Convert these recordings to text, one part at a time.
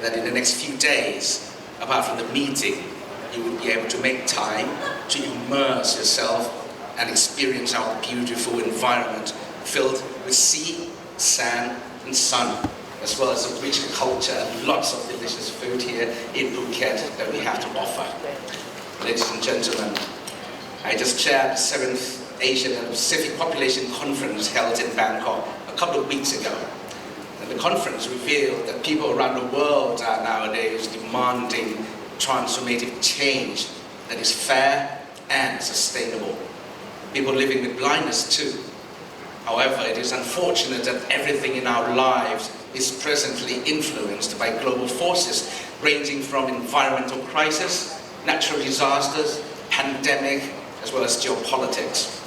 that in the next few days, apart from the meeting, you would be able to make time to immerse yourself and experience our beautiful environment filled with sea, sand, and sun, as well as a rich culture and lots of delicious food here in Phuket that we have to offer. Ladies and gentlemen, I just chaired the 7th Asian and Pacific Population Conference held in Bangkok a couple of weeks ago. And the conference revealed that people around the world are nowadays demanding transformative change that is fair and sustainable. People living with blindness too. However, it is unfortunate that everything in our lives is presently influenced by global forces ranging from environmental crisis, natural disasters, pandemic, as well as geopolitics.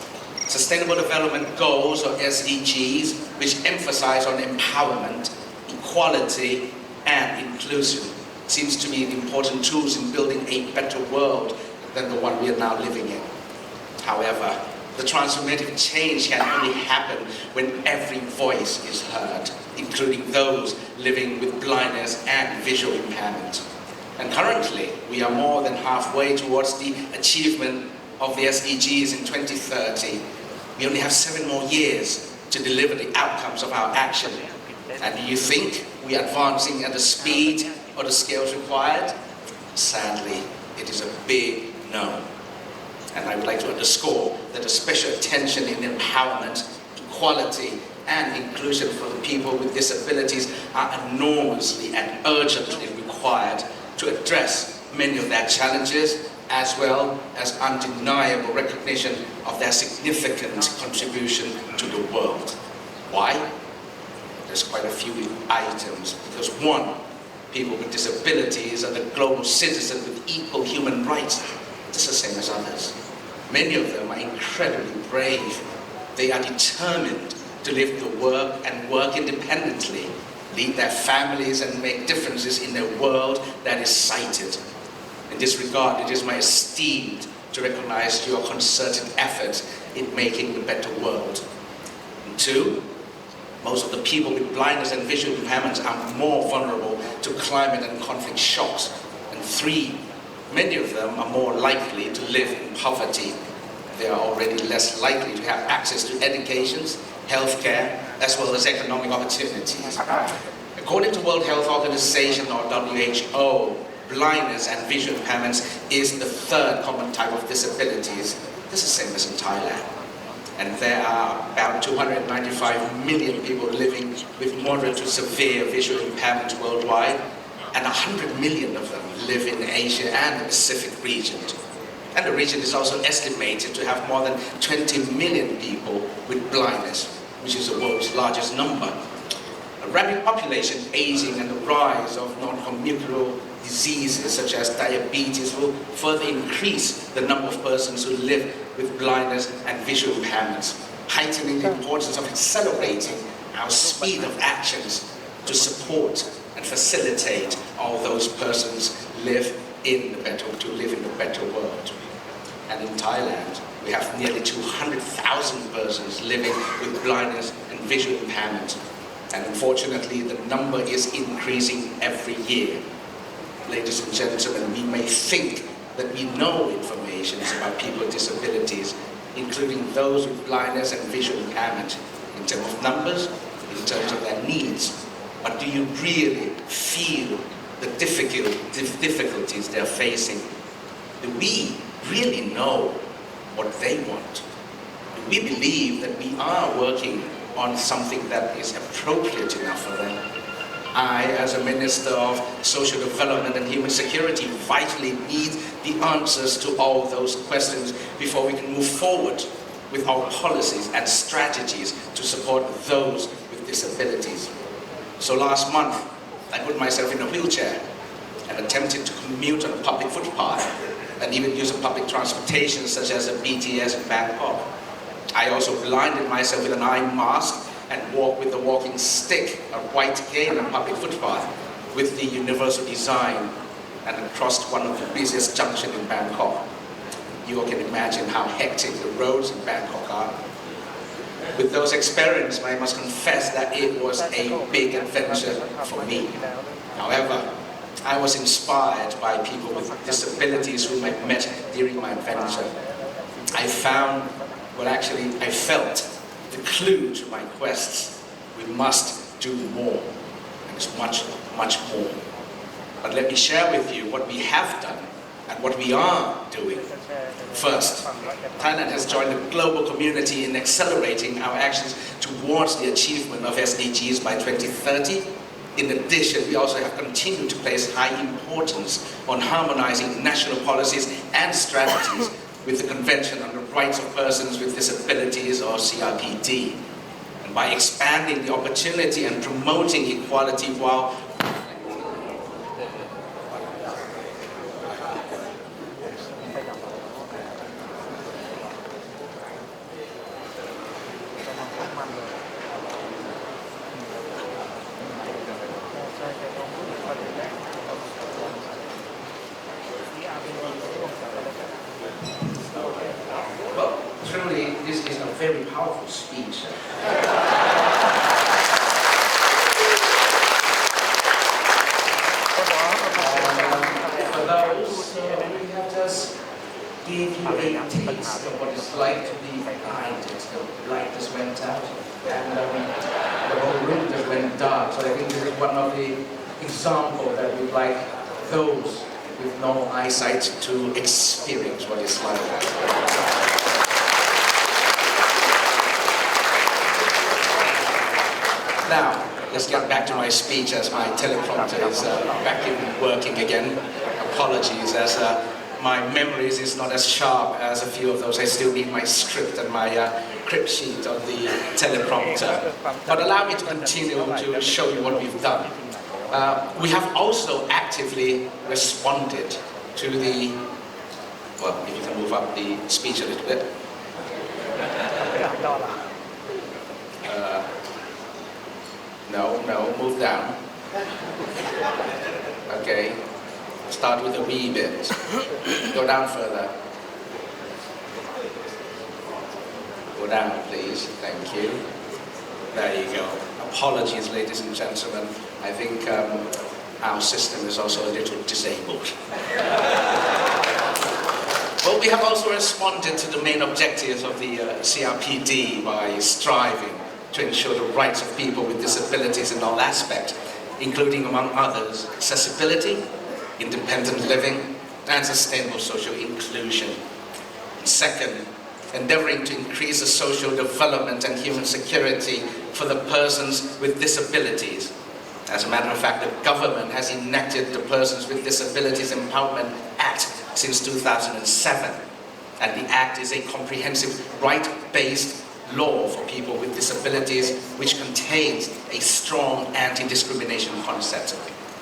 Sustainable Development Goals, or SDGs, which emphasize on empowerment, equality, and inclusion, seems to be important tools in building a better world than the one we are now living in. However, the transformative change can only happen when every voice is heard, including those living with blindness and visual impairment. And currently, we are more than halfway towards the achievement of the SDGs in 2030. We only have 7 more years to deliver the outcomes of our action. And do you think we are advancing at the speed or the scales required? Sadly, it is a big no. And I would like to underscore that the special attention in empowerment, equality, and inclusion for the people with disabilities are enormously and urgently required to address many of their challenges, as well as undeniable recognition of their significant contribution to the world. Why? There's quite a few items. Because 1, people with disabilities are the global citizens with equal human rights, just the same as others. Many of them are incredibly brave. They are determined to live the work and work independently, lead their families and make differences in a world that is sighted. In this regard, it is my esteem to recognize your concerted efforts in making a better world. And 2, most of the people with blindness and visual impairments are more vulnerable to climate and conflict shocks. And 3, many of them are more likely to live in poverty. They are already less likely to have access to education, healthcare, as well as economic opportunities. According to World Health Organization, or WHO, blindness and visual impairments is the 3rd common type of disabilities. This is the same as in Thailand. And there are about 295 million people living with moderate to severe visual impairment worldwide, and 100 million of them live in Asia and the Pacific region. And the region is also estimated to have more than 20 million people with blindness, which is the world's largest number. A rapid population aging and the rise of non-communicable diseases such as diabetes will further increase the number of persons who live with blindness and visual impairments, heightening the importance of accelerating our speed of actions to support and facilitate all those persons to live in the better world. And in Thailand, we have nearly 200,000 persons living with blindness and visual impairment. And unfortunately, the number is increasing every year. Ladies and gentlemen, we may think that we know information about people with disabilities, including those with blindness and visual impairment, in terms of numbers, in terms of their needs. But do you really feel the difficulties they're facing? Do we really know what they want? Do we believe that we are working on something that is appropriate enough for them? I, as a Minister of Social Development and Human Security, vitally need the answers to all those questions before we can move forward with our policies and strategies to support those with disabilities. So last month, I put myself in a wheelchair and attempted to commute on a public footpath and even use a public transportation such as a BTS in Bangkok. I also blinded myself with an eye mask and walked with a walking stick, a white cane on a public footpath with the universal design and crossed one of the busiest junctions in Bangkok. You all can imagine how hectic the roads in Bangkok are. With those experiences, I must confess that it was a big adventure for me. However, I was inspired by people with disabilities whom I met during my venture. I found, well actually I felt the clue to my quests. We must do more, and it's much, much more. But let me share with you what we have done and what we are doing. First, Thailand has joined the global community in accelerating our actions towards the achievement of SDGs by 2030. In addition, we also have continued to place high importance on harmonizing national policies and strategies with the Convention on the Rights of Persons with Disabilities or CRPD. And by expanding the opportunity and promoting equality while Truly, this is a very powerful speech. For those, we have just gave you a taste of what it's like to be blinded. The light just went out, and the whole room just went dark. So I think this is one of the examples that we'd like those with normal eyesight to experience what it's like. Now, let's get back to my speech as my teleprompter is back in working again. Apologies as my memories is not as sharp as a few of those. I still need my script and my crib sheet of the teleprompter. But allow me to continue to show you what we've done. We have also actively responded to the, well, if you can move up the speech a little bit. No, move down. Okay, start with a wee bit. Go down further. Go down, please. Thank you. There you go. Apologies, ladies and gentlemen. I think our system is also a little disabled. Well, we have also responded to the main objectives of the CRPD by striving to ensure the rights of people with disabilities in all aspects, including, among others, accessibility, independent living, and sustainable social inclusion. Second, endeavoring to increase the social development and human security for the persons with disabilities. As a matter of fact, the government has enacted the Persons with Disabilities Empowerment Act since 2007, and the Act is a comprehensive right-based law for people with disabilities which contains a strong anti-discrimination concept.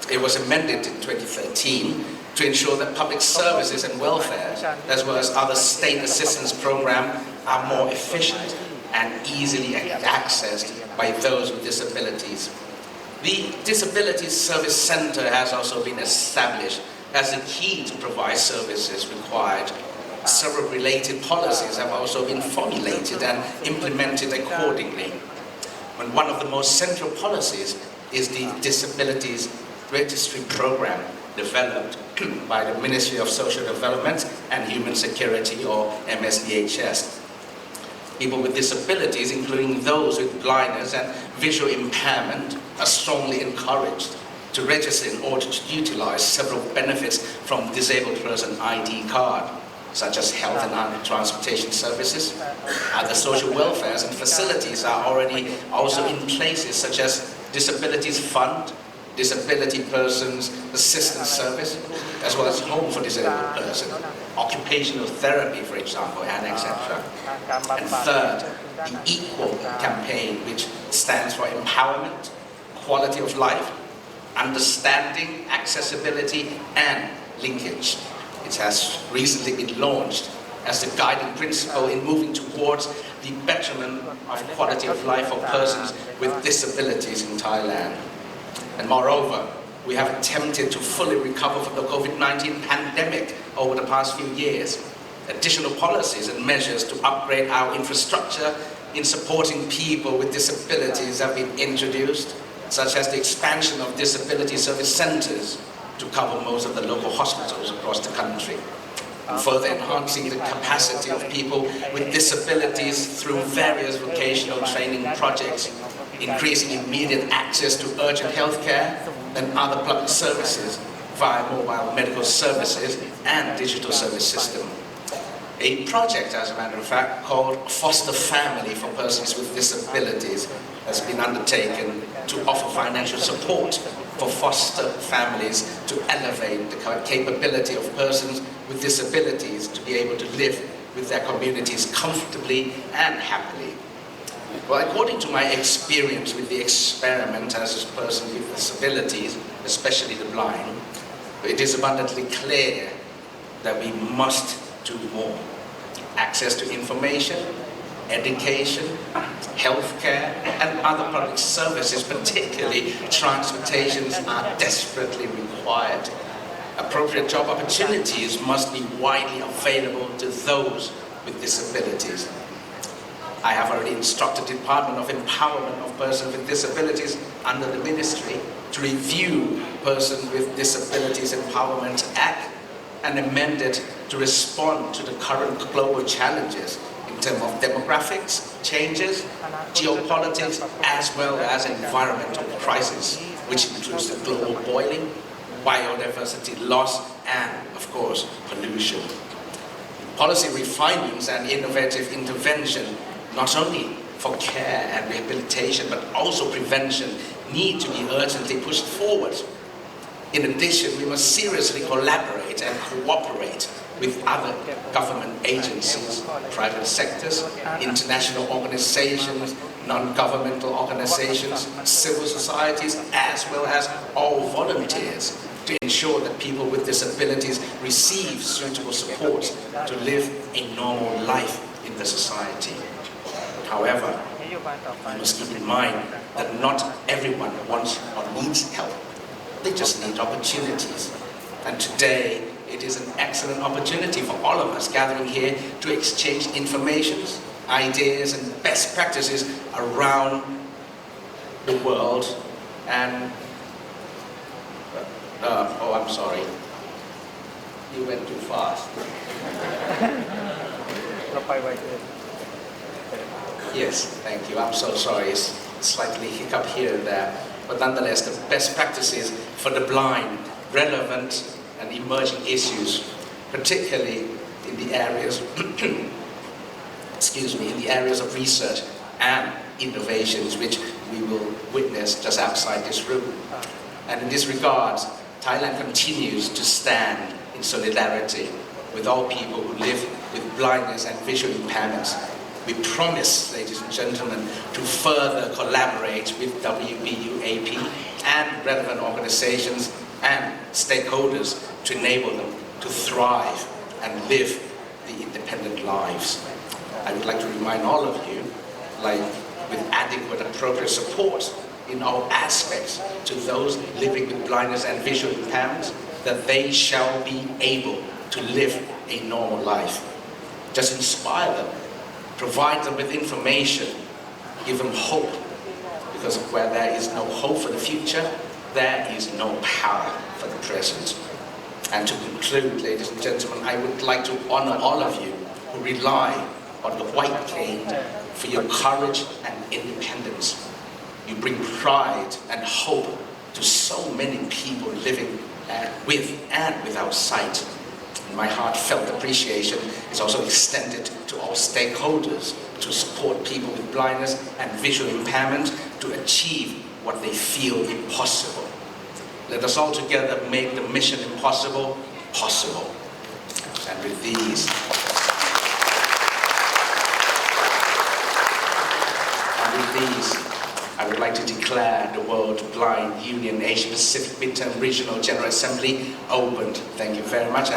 It was amended in 2013 to ensure that public services and welfare, as well as other state assistance programs, are more efficient and easily accessed by those with disabilities. The Disability Service Center has also been established as the key to provide services required. Several related policies have also been formulated and implemented accordingly. And one of the most central policies is the Disabilities Registry Program developed by the Ministry of Social Development and Human Security, or MSDHS. People with disabilities, including those with blindness and visual impairment, are strongly encouraged to register in order to utilize several benefits from disabled person ID card, such as health and transportation services. Other social welfares and facilities are already also in places such as Disabilities Fund, Disability Persons Assistance Service, as well as Home for Disabled Persons, occupational therapy, for example, and etc. And third, the Equal campaign, which stands for empowerment, quality of life, understanding, accessibility, and linkage. It has recently been launched as the guiding principle in moving towards the betterment of quality of life for persons with disabilities in Thailand. And moreover, we have attempted to fully recover from the COVID-19 pandemic over the past few years. Additional policies and measures to upgrade our infrastructure in supporting people with disabilities have been introduced, such as the expansion of disability service centers to to cover most of the local hospitals across the country. And further enhancing the capacity of people with disabilities through various vocational training projects, increasing immediate access to urgent health care and other public services via mobile medical services and digital service system. A project, as a matter of fact, called Foster Family for Persons with Disabilities has been undertaken to offer financial support for foster families to elevate the capability of persons with disabilities to be able to live with their communities comfortably and happily. Well, according to my experience with the experiment as a person with disabilities, especially the blind, it is abundantly clear that we must do more. Access to information, education, healthcare, and other public services, particularly transportations, are desperately required. Appropriate job opportunities must be widely available to those with disabilities. I have already instructed the Department of Empowerment of Persons with Disabilities under the Ministry to review Persons with Disabilities Empowerment Act and amend it to respond to the current global challenges in terms of demographics, changes, geopolitics, as well as environmental crisis, which includes the global boiling, biodiversity loss, and, of course, pollution. Policy refinements and innovative intervention, not only for care and rehabilitation, but also prevention, need to be urgently pushed forward. In addition, we must seriously collaborate and cooperate with other government agencies, private sectors, international organizations, non-governmental organizations, civil societies, as well as all volunteers to ensure that people with disabilities receive suitable support to live a normal life in the society. However, we must keep in mind that not everyone wants or needs help. They just need opportunities. And today, it is an excellent opportunity for all of us gathering here to exchange information, ideas, and best practices around the world. And, oh, I'm sorry. You went too fast. Yes, thank you. I'm so sorry. It's slightly hiccup here and there. But nonetheless, the best practices for the blind, relevant and emerging issues, particularly in the areas, in the areas of research and innovations, which we will witness just outside this room. And in this regard, Thailand continues to stand in solidarity with all people who live with blindness and visual impairments. We promise, ladies and gentlemen, to further collaborate with WBUAP and relevant organizations and stakeholders to enable them to thrive and live the independent lives. I would like to remind all of you, like with adequate appropriate support in all aspects to those living with blindness and visual impairments, that they shall be able to live a normal life. Just inspire them. Provide them with information, give them hope, because where there is no hope for the future, there is no power for the present. And to conclude, ladies and gentlemen, I would like to honor all of you who rely on the white cane for your courage and independence. You bring pride and hope to so many people living with and without sight. My heartfelt appreciation is also extended to all stakeholders to support people with blindness and visual impairment to achieve what they feel impossible. Let us all together make the mission impossible possible. And with these, I would like to declare the World Blind Union Asia Pacific Midterm Regional General Assembly opened. Thank you very much.